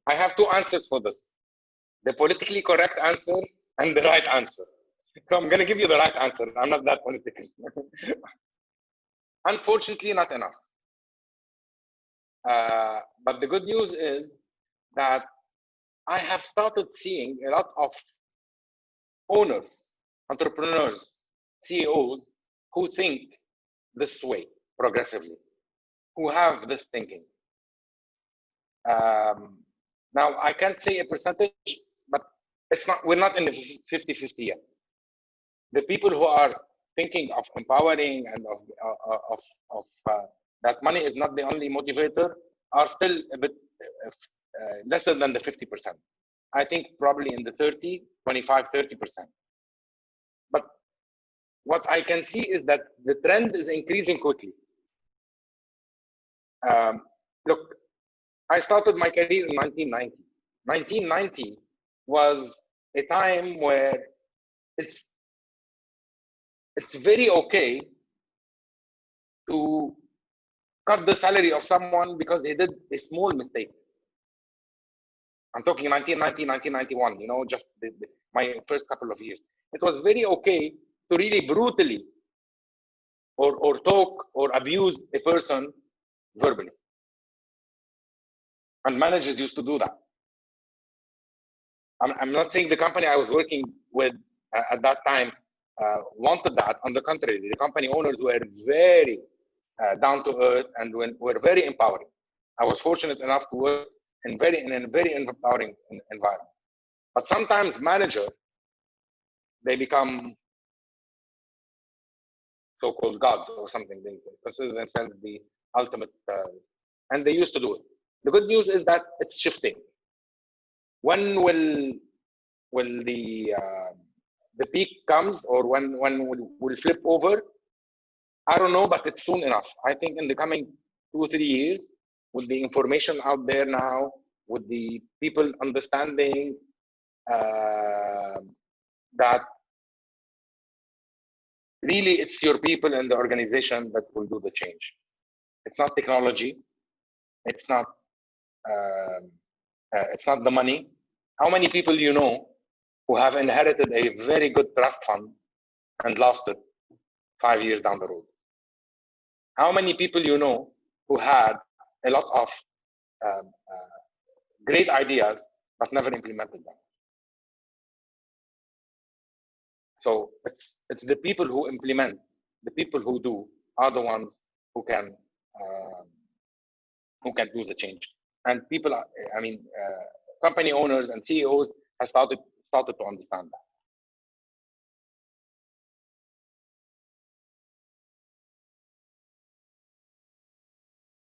I have two answers for this: the politically correct answer and the right answer. So I'm going to give you the right answer. I'm not that political. Unfortunately, not enough. But the good news is that I have started seeing a lot of owners, entrepreneurs, CEOs who think this way progressively, who have this thinking. Now, I can't say a percentage, but it's not. We're not in the 50-50 yet. The people who are thinking of empowering and of that money is not the only motivator are still a bit lesser than the 50%. I think probably in the 30, 25, 30%. But what I can see is that the trend is increasing quickly. Look, I started my career in 1990. 1990 was a time where it's very okay to cut the salary of someone because he did a small mistake. I'm talking 1990, 1991, you know, just my first couple of years. It was very okay to really brutally or talk or abuse a person verbally. And managers used to do that. I'm not saying the company I was working with at that time wanted that. On the contrary, the company owners were very down to earth and were very empowering. I was fortunate enough to work in a very empowering environment. But sometimes managers, they become so-called gods or something. They consider themselves the ultimate, and they used to do it. The good news is that it's shifting. When will the peak comes, or when will flip over? I don't know, but it's soon enough. I think in the coming 2 or 3 years, with the information out there now, with the people understanding that really it's your people and the organization that will do the change. It's not technology. It's not the money. How many people you know who have inherited a very good trust fund and lost it 5 years down the road? How many people you know who had a lot of great ideas but never implemented them? So it's the people who implement, the people who do, are the ones who can do the change. And people, company owners and CEOs have started to understand that.